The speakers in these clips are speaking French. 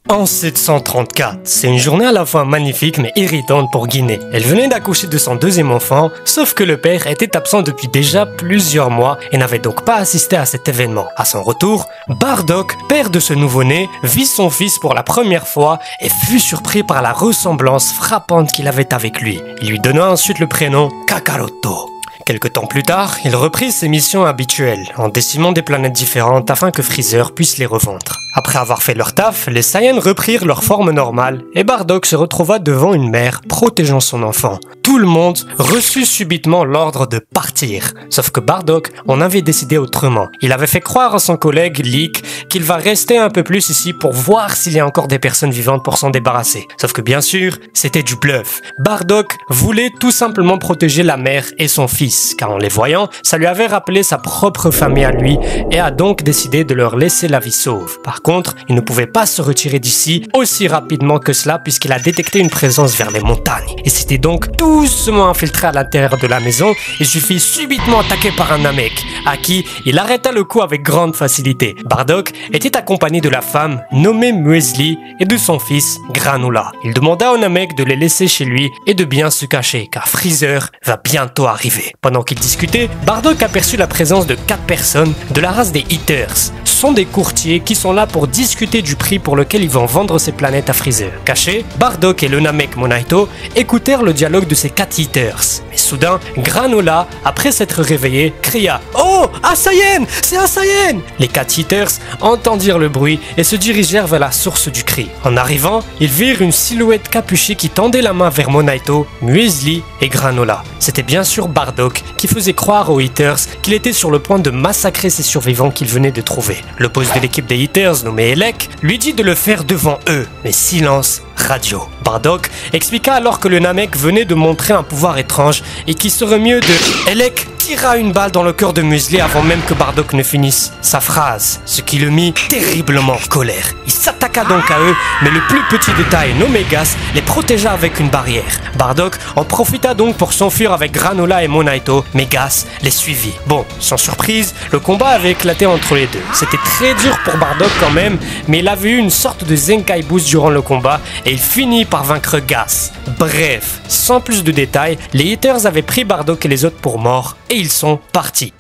En 734, c'est une journée à la fois magnifique mais irritante pour Guinée. Elle venait d'accoucher de son deuxième enfant, sauf que le père était absent depuis déjà plusieurs mois et n'avait donc pas assisté à cet événement. À son retour, Bardock, père de ce nouveau-né, vit son fils pour la première fois et fut surpris par la ressemblance frappante qu'il avait avec lui. Il lui donna ensuite le prénom Kakaroto. Quelque temps plus tard, il reprit ses missions habituelles, en décimant des planètes différentes afin que Freezer puisse les revendre. Après avoir fait leur taf, les Saiyans reprirent leur forme normale et Bardock se retrouva devant une mère protégeant son enfant. Tout le monde reçut subitement l'ordre de partir, sauf que Bardock en avait décidé autrement. Il avait fait croire à son collègue Leek qu'il va rester un peu plus ici pour voir s'il y a encore des personnes vivantes pour s'en débarrasser. Sauf que bien sûr, c'était du bluff. Bardock voulait tout simplement protéger la mère et son fils, car en les voyant, ça lui avait rappelé sa propre famille à lui et a donc décidé de leur laisser la vie sauve. Par contre, il ne pouvait pas se retirer d'ici aussi rapidement que cela puisqu'il a détecté une présence vers les montagnes. Et c'était donc doucement infiltré à l'intérieur de la maison et se fit subitement attaquer par un Namek, à qui il arrêta le coup avec grande facilité. Bardock était accompagné de la femme nommée Muesli et de son fils Granola. Il demanda au Namek de les laisser chez lui et de bien se cacher car Freezer va bientôt arriver. Pendant qu'ils discutaient, Bardock aperçut la présence de 4 personnes de la race des Eaters. Ce sont des courtiers qui sont là pour discuter du prix pour lequel ils vont vendre ces planètes à Freezer. Cachés, Bardock et le Namek Monaito écoutèrent le dialogue de ces 4 Eaters. Mais soudain, Granola, après s'être réveillé, cria « Oh, un Saiyan! C'est un Saiyan !» Les 4 Eaters entendirent le bruit et se dirigèrent vers la source du cri. En arrivant, ils virent une silhouette capuchée qui tendait la main vers Monaito, Muesli et Granola. C'était bien sûr Bardock qui faisait croire aux Eaters qu'il était sur le point de massacrer ces survivants qu'il venait de trouver. Le boss de l'équipe des Eaters, nommé Elec, lui dit de le faire devant eux, mais silence radio. Bardock expliqua alors que le Namek venait de montrer un pouvoir étrange et qu'il serait mieux de... Elec tira une balle dans le cœur de Muesli avant même que Bardock ne finisse sa phrase, ce qui le mit terriblement en colère. Il s'attaqua donc à eux, mais le plus petit détail, nommé Gas, les protégea avec une barrière. Bardock en profita donc pour s'enfuir avec Granola et Monaito, mais Gas les suivit. Bon, sans surprise, le combat avait éclaté entre les deux. C'était très dur pour Bardock quand même, mais il avait eu une sorte de Zenkai Boost durant le combat et il finit par vaincre Gas. Bref, sans plus de détails, les Eaters avaient pris Bardock et les autres pour morts et ils sont partis.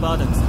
Bardock-san.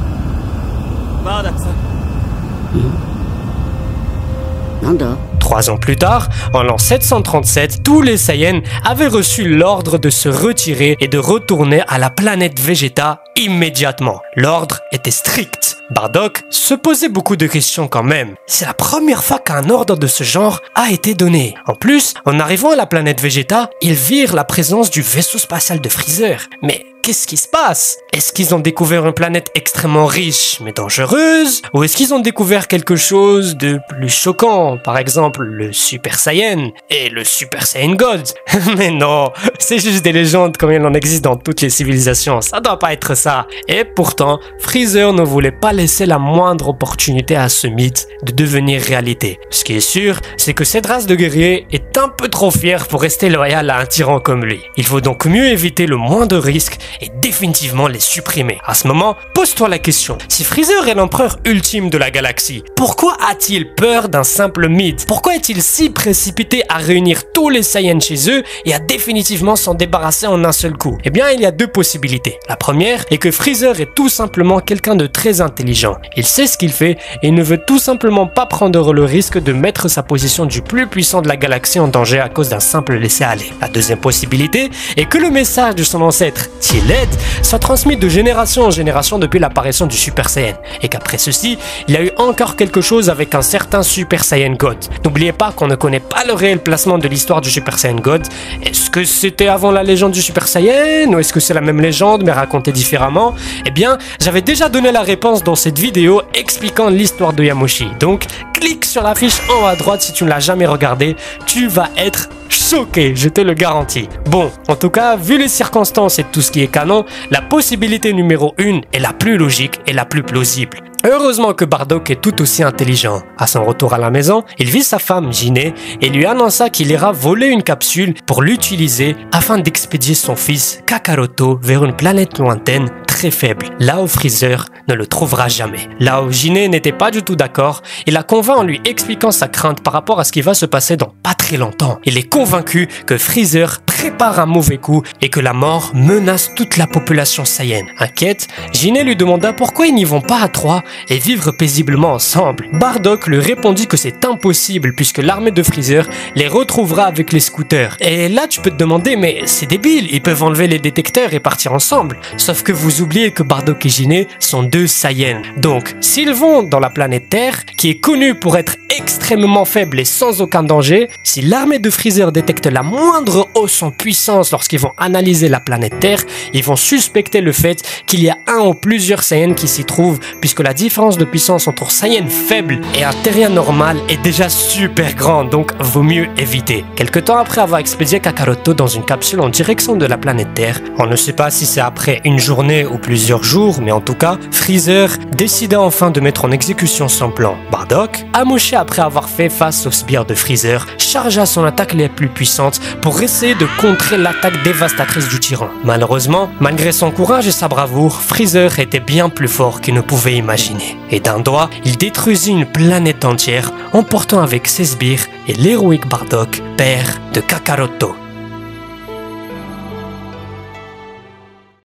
3 ans plus tard, en l'an 737, tous les Saiyans avaient reçu l'ordre de se retirer et de retourner à la planète Vegeta immédiatement. L'ordre était strict. Bardock se posait beaucoup de questions quand même. C'est la première fois qu'un ordre de ce genre a été donné. En plus, en arrivant à la planète Vegeta, ils virent la présence du vaisseau spatial de Freezer. Mais qu'est-ce qui se passe? Est-ce qu'ils ont découvert une planète extrêmement riche mais dangereuse? Ou est-ce qu'ils ont découvert quelque chose de plus choquant? Par exemple, le Super Saiyan et le Super Saiyan God? Mais non, c'est juste des légendes comme il en existe dans toutes les civilisations. Ça doit pas être ça. Et pourtant, Freezer ne voulait pas laisser la moindre opportunité à ce mythe de devenir réalité. Ce qui est sûr, c'est que cette race de guerriers est un peu trop fière pour rester loyale à un tyran comme lui. Il faut donc mieux éviter le moindre risque et définitivement les supprimer. À ce moment, pose-toi la question, si Freezer est l'empereur ultime de la galaxie, pourquoi a-t-il peur d'un simple mythe? Pourquoi est-il si précipité à réunir tous les Saiyans chez eux et à définitivement s'en débarrasser en un seul coup? Eh bien, il y a 2 possibilités. La première est que Freezer est tout simplement quelqu'un de très intelligent. Il sait ce qu'il fait et il ne veut tout simplement pas prendre le risque de mettre sa position du plus puissant de la galaxie en danger à cause d'un simple laisser-aller. La deuxième possibilité est que le message de son ancêtre, Tilled, soit transmis de génération en génération depuis l'apparition du Super Saiyan, et qu'après ceci, il y a eu encore quelque chose avec un certain Super Saiyan God. N'oubliez pas qu'on ne connaît pas le réel placement de l'histoire du Super Saiyan God. Est-ce que c'était avant la légende du Super Saiyan, ou est-ce que c'est la même légende mais racontée différemment? Eh bien, j'avais déjà donné la réponse dans cette vidéo expliquant l'histoire de Yamoshi. Donc, clique sur la fiche en haut à droite si tu ne l'as jamais regardé, tu vas être choqué, je te le garantis. Bon, en tout cas, vu les circonstances et tout ce qui est canon, la possibilité numéro 1 est la plus logique et la plus plausible. Heureusement que Bardock est tout aussi intelligent. À son retour à la maison, il vit sa femme Jiné et lui annonça qu'il ira voler une capsule pour l'utiliser afin d'expédier son fils Kakaroto vers une planète lointaine très faible, là où Freezer ne le trouvera jamais. Là où Jiné n'était pas du tout d'accord, il la convainc en lui expliquant sa crainte par rapport à ce qui va se passer dans pas très longtemps. Il est convaincu que Freezer prépare un mauvais coup et que la mort menace toute la population Saiyan. Inquiète, Jiné lui demanda pourquoi ils n'y vont pas à trois et vivre paisiblement ensemble. Bardock lui répondit que c'est impossible puisque l'armée de Freezer les retrouvera avec les scooters. Et là tu peux te demander, mais c'est débile, ils peuvent enlever les détecteurs et partir ensemble. Sauf que vous oubliez que Bardock et Jiné sont deux Saiyans. Donc s'ils vont dans la planète Terre, qui est connue pour être extrêmement faible et sans aucun danger, si l'armée de Freezer détecte la moindre hausse en puissance lorsqu'ils vont analyser la planète Terre, ils vont suspecter le fait qu'il y a un ou plusieurs Saiyans qui s'y trouvent, puisque la différence de puissance entre Saiyan faible et un terrien normal est déjà super grande, donc vaut mieux éviter. Quelque temps après avoir expédié Kakaroto dans une capsule en direction de la planète Terre, on ne sait pas si c'est après une journée ou plusieurs jours, mais en tout cas, Freezer décida enfin de mettre en exécution son plan. Bardock, amouché après avoir fait face aux sbires de Freezer, chargea son attaque les plus puissantes pour essayer de contrer l'attaque dévastatrice du tyran. Malheureusement, malgré son courage et sa bravoure, Freezer était bien plus fort qu'il ne pouvait imaginer. Et d'un doigt, il détruisit une planète entière, emportant avec ses sbires et l'héroïque Bardock, père de Kakaroto.